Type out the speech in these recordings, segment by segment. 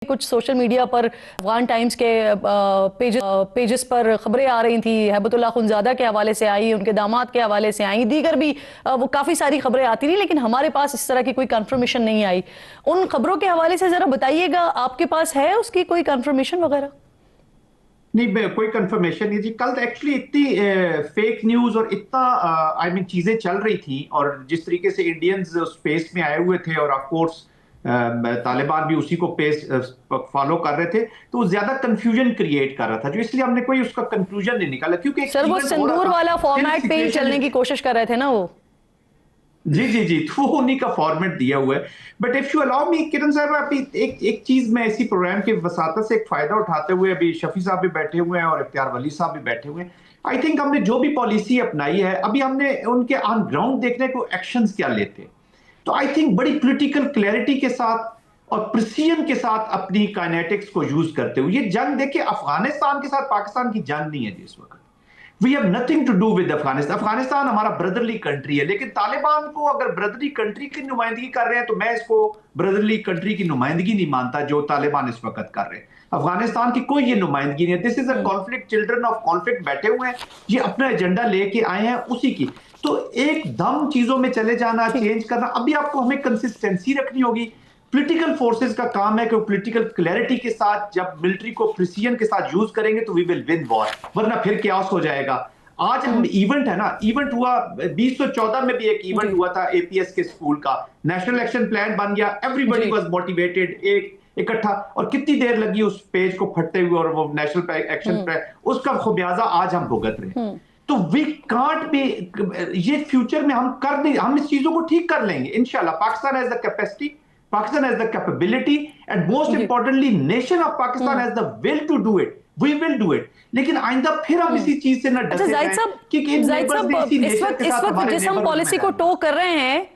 कुछ social media पर Afghan times के पेजेस पर खबरें आ रही थी, हैबतुल्लाह खुनजादा के हवाले से आई, उनके दामाद के हवाले से आई, दीगर भी वो काफ़ी सारी खबरें आती रही, लेकिन हमारे पास इस तरह की कोई कंफर्मेशन नहीं आई। उन खबरों के हवाले से ज़रा बताइएगा, आपके पास है उसकी कोई कंफर्मेशन वगैरह? नहीं, कोई कंफर्मेशन नहीं जी। कल एक्चुअली इतनी फेक न्यूज और इतना आई मीन चीजें चल रही थी, और जिस तरीके से इंडियंस स्पेस में आए हुए थे, और ऑफ कोर्स तालिबान भी उसी को पेस फॉलो कर रहे थे, तो वो ज्यादा कंफ्यूजन क्रिएट कर रहा था, जो इसलिए हमने कोई उसका कंक्लूजन नहीं निकाला, क्योंकि सर वो सिंदूर वाला फॉर्मेट पे ही चलने की कोशिश कर रहे थे ना वो। जी जी जी, तो उन्हीं का फॉर्मेट दिया हुआ है। But if you allow me Kiran साहब, अभी एक चीज मैं इसी प्रोग्राम के वसातत से एक फायदा उठाते हुए, अभी शफी साहब भी बैठे हुए हैं और इख्तियार वली साहब भी बैठे हुए हैं, आई थिंक हमने जो भी पॉलिसी अपनाई है, अभी हमने उनके ऑन ग्राउंड देखने को एक्शंस क्या लेते हैं। तो आई थिंक बड़ी पॉलिटिकल क्लैरिटी के साथ और प्रिसीजन के साथ अपनी काइनेटिक्स को यूज करते हुए, ये जंग देखिए अफगानिस्तान के साथ पाकिस्तान की जंग नहीं है जी इस वक्त। We have nothing to do with Afghanistan. Afghanistan हमारा ब्रदरली कंट्री है, लेकिन तालिबान को अगर ब्रदरली कंट्री की नुमाइंदगी कर रहे हैं, तो मैं इसको ब्रदरली कंट्री की नुमाइंदगी नहीं मानता जो तालिबान इस वक्त कर रहे हैं। अफगानिस्तान की कोई ये नुमाइंदगी नहीं है। This is a conflict, children of conflict बैठे हुए हैं, ये अपना एजेंडा लेके आए हैं उसी की। तो एकदम चीजों में चले जाना, चेंज करना, अभी आपको हमें कंसिस्टेंसी रखनी होगी। पॉलिटिकल फोर्सेस का काम है कि पॉलिटिकल क्लैरिटी के साथ जब मिलिट्री को प्रिसीजन के साथ यूज करेंगे तो वी विल विन वॉर, वरना फिर क्यास हो जाएगा। आज हम इवेंट है ना, इवेंट हुआ 2014 में भी एक इवेंट हुआ था एपीएस के स्कूल का, नेशनल एक्शन प्लान बन गया, एवरीबॉडी वाज मोटिवेटेड, एक इकट्ठा, और कितनी देर लगी उस पेज को फटते हुए, और वो नेशनल एक्शन प्लान, उसका खुमियाजा आज हम भुगत रहे हैं। तो वी कांट बी, ये फ्यूचर में हम कर नहीं, हम इस चीजों को ठीक कर लेंगे इंशाल्लाह। Pakistan has the capacity, Pakistan has the capability, and most importantly nation of Pakistan has the will to do it. We will do it. लेकिन आइंदा फिर हम इसी चीज से न डरते हैं जाहिद साहब, इस वक्त जिस हम पॉलिसी को टो कर रहे हैं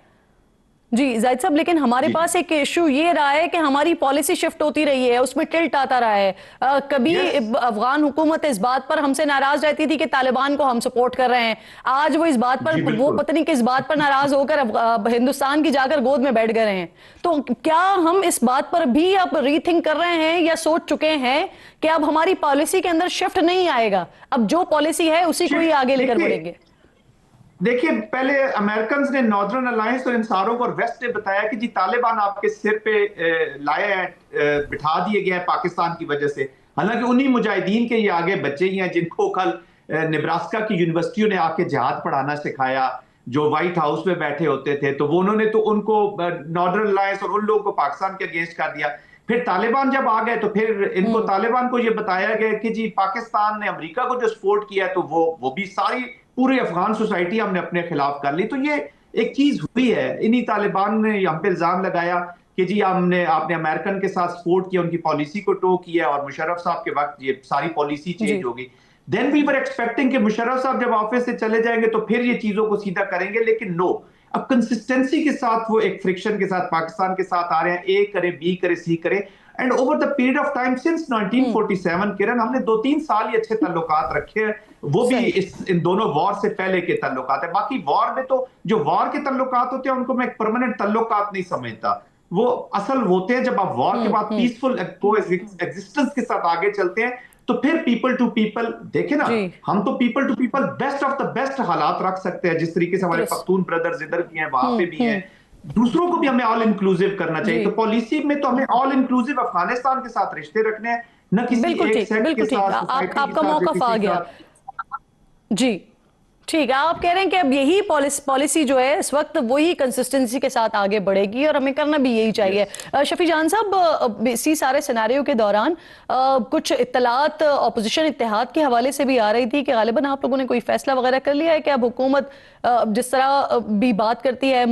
जी जाहिद साहब, लेकिन हमारे पास एक इशू ये रहा है कि हमारी पॉलिसी शिफ्ट होती रही है, उसमें टिल्ट आता रहा है। कभी अफगान हुकूमत इस बात पर हमसे नाराज रहती थी कि तालिबान को हम सपोर्ट कर रहे हैं, आज वो इस बात पर, वो पता नहीं किस बात पर नाराज होकर हिंदुस्तान की जाकर गोद में बैठ गए हैं। तो क्या हम इस बात पर भी अब रीथिंक कर रहे हैं या सोच चुके हैं कि अब हमारी पॉलिसी के अंदर शिफ्ट नहीं आएगा, अब जो पॉलिसी है उसी को ही आगे लेकर बढ़ेंगे? देखिए, पहले अमेरिकन ने, नॉर्दर्न अलायंस और इन सारों को, वेस्ट ने बताया कि जी तालिबान आपके सिर पे लाए हैं, बिठा दिए गए हैं पाकिस्तान की वजह से। हालांकि उन्हीं मुजाहिदीन के ये आगे बच्चे ही हैं जिनको कल नेब्रास्का की यूनिवर्सिटियों ने आके जिहाद पढ़ाना सिखाया, जो व्हाइट हाउस में बैठे होते थे। तो वो उन्होंने तो उनको, नॉर्दर्न अलायंस और उन लोगों को पाकिस्तान के अगेंस्ट कर दिया। फिर तालिबान जब आ गए तो फिर इनको, तालिबान को ये बताया गया कि जी पाकिस्तान ने अमेरिका को जो सपोर्ट किया, तो वो भी सारी पूरी अफगान सोसाइटी हमने अपने खिलाफ कर ली। तो ये एक चीज हुई है। इन्हीं तालिबान ने हम पे इल्जाम लगाया कि जी आपने अमेरिकन के साथ सपोर्ट किया, उनकी पॉलिसी को टो किया, और मुशर्रफ साहब के वक्त ये सारी पॉलिसी चेंज हो गई। देन वी वर एक्सपेक्टिंग कि मुशर्रफ साहब जब ऑफिस से चले जाएंगे तो फिर ये चीजों को सीधा करेंगे, लेकिन नो, अब कंसिस्टेंसी के साथ वो एक फ्रिक्शन के साथ पाकिस्तान के साथ आ रहे हैं, ए करे, बी करे, सी करे। And over the period of time since 1947 किरण, हमने 2-3 साल ही अच्छे ताल्लुकात रखे हैं, वो भी इन दोनों वॉर से पहले के ताल्लुकात है। बाकी वॉर में तो जो वॉर के ताल्लुकात होते हैं उनको मैं एक परमानेंट ताल्लुकात नहीं समझता, वो असल होते हैं जब आप वॉर के बाद पीसफुल को एग्जिस्टेंस के साथ आगे चलते हैं। तो फिर पीपल टू पीपल, देखे ना, हम तो people to people best of the best हालात रख सकते हैं, जिस तरीके से हमारे पख्तून ब्रदर्स इधर भी हैं, वहां पे भी हैं, दूसरों को भी हमें ऑल इंक्लूसिव करना चाहिए। तो पॉलिसी में तो हमें ऑल इंक्लूसिव अफगानिस्तान के साथ रिश्ते रखने हैं, न किसी एक सेक्ट के साथ। आपका मौक़िफ़ आ गया जी, ठीक है। आप कह रहे हैं कि अब यही पॉलिसी जो है इस वक्त वही कंसिस्टेंसी के साथ आगे बढ़ेगी, और हमें करना भी यही चाहिए। शफी जान साहब, इसी सारे सिनेरियो के दौरान कुछ इत्तलात ऑपोजिशन इत्तेहाद के हवाले से भी आ रही थी कि गालिबन आप लोगों ने कोई फैसला वगैरह कर लिया है कि अब हुकूमत जिस तरह भी बात करती है,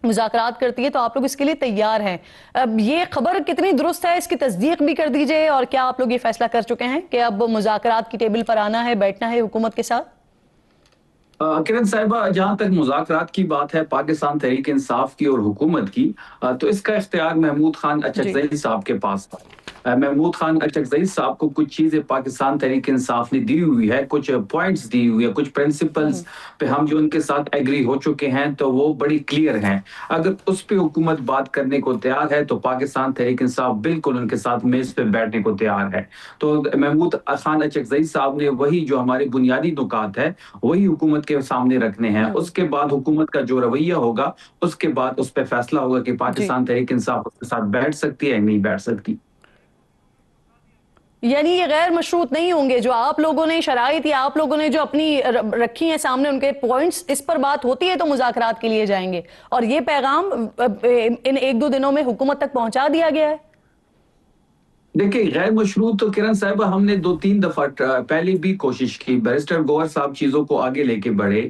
मुज़ाकरात करती है, तो आप लोग इसके लिए तैयार हैं। अब ये खबर कितनी दुरुस्त है, इसकी तस्दीक भी कर दीजिए, और क्या आप लोग ये फैसला कर चुके हैं कि अब मुज़ाकरात की टेबल पर आना है, बैठना है हुकूमत के साथ? किरण साहिबा, जहां तक मुज़ाकरात की बात है पाकिस्तान तहरीक इंसाफ की और हुकूमत की, तो इसका इख्तियार महमूद खान अचकज़ई साहब के पास था। महमूद खान अचकज़ई साहब को कुछ चीजें पाकिस्तान तहरीक इंसाफ ने दी हुई है, कुछ पॉइंट्स दी हुई है, कुछ प्रिंसिपल्स पे हम जो उनके साथ एग्री हो चुके हैं तो वो बड़ी क्लियर हैं। अगर उस पे हुकूमत बात करने को तैयार है तो पाकिस्तान तहरीक इंसाफ बिल्कुल उनके साथ मेज पे बैठने को तैयार है। तो महमूद खान अचकज़ई साहब ने वही जो हमारे बुनियादी नुकात है वही हुकूमत के सामने रखने हैं। उसके बाद हुकूमत का जो रवैया होगा उसके बाद उस पर फैसला होगा कि पाकिस्तान तहरीक इंसाफ उसके साथ बैठ सकती है या नहीं बैठ सकती। यानी ये गैर मशरूत नहीं होंगे, जो आप लोगों ने शराइत या आप लोगों ने जो अपनी रखी है सामने उनके पॉइंट्स, इस पर बात होती है तो मुज़ाकरात के लिए जाएंगे, और ये पैगाम इन 1-2 दिनों में हुकूमत तक पहुंचा दिया गया है। देखिए, गैर मशरूत तो किरण साहिबा हमने 2-3 दफा पहले भी कोशिश की। बैरिस्टर गौहर साहब चीजों को आगे लेके बढ़े।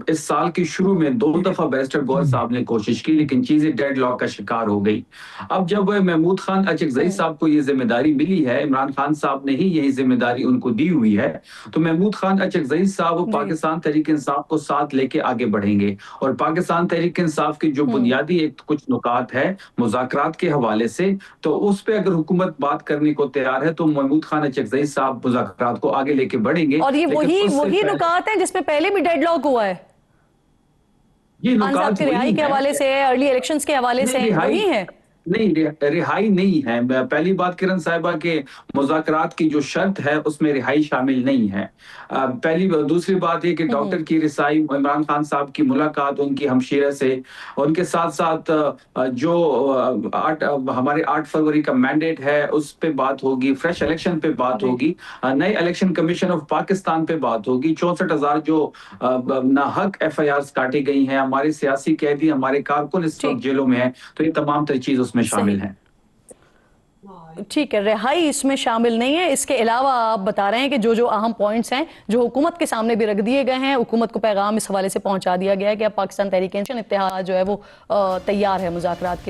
इस साल के शुरू में 2 दफा बैरिस्टर गौहर साहब ने कोशिश की, लेकिन चीजें डेडलॉक का शिकार हो गई। अब जब महमूद खान अचकज़ई साहब को ये जिम्मेदारी मिली है, इमरान खान साहब ने ही यही जिम्मेदारी उनको दी हुई है, तो महमूद खान अचकज़ई साहब पाकिस्तान तहरीक इंसाफ को साथ लेके आगे बढ़ेंगे। और पाकिस्तान तहरीक इंसाफ की जो बुनियादी एक कुछ नुकात है मुज़ाकरात के हवाले से, तो उस पर अगर हुकूमत बात करने को तैयार है तो महमूद खान अचकज़ई साहब मुज़ाकरात को आगे लेके बढ़ेंगे। और ये वही नुकात है जिसपे पहले भी डेडलॉक हुआ है, ये खान साहब नुकात की रिहाई के हवाले से, अर्ली इलेक्शंस के हवाले से, वही है। नहीं, रिहाई नहीं है। पहली बात किरण साहिबा के मुज़ाकरात की जो शर्त है उसमें रिहाई शामिल नहीं है। दूसरी बात ये कि डॉक्टर की रिसाई, इमरान खान साहब की मुलाकात उनकी हमशीरा से, उनके साथ साथ जो हमारे 8 फरवरी का मैंडेट है उस पे बात होगी, फ्रेश इलेक्शन पे बात होगी, नए इलेक्शन कमीशन ऑफ पाकिस्तान पे बात होगी, 64,000 जो नाहक FIRs काटी गई हैं, हमारे सियासी कैदी, हमारे कारकुन इस वक्त जेलों में है, तो ये तमाम तर चीज उसमें शामिल है। ठीक है, रिहाई इसमें शामिल नहीं है। इसके अलावा आप बता रहे हैं कि जो जो अहम पॉइंट्स हैं जो हुकूमत के सामने भी रख दिए गए हैं, हुकूमत को पैगाम इस हवाले से पहुंचा दिया गया है कि अब पाकिस्तान तहरीक इंसाफ इत्तेहाद जो है वो तैयार है मुज़ाकरात के लिए।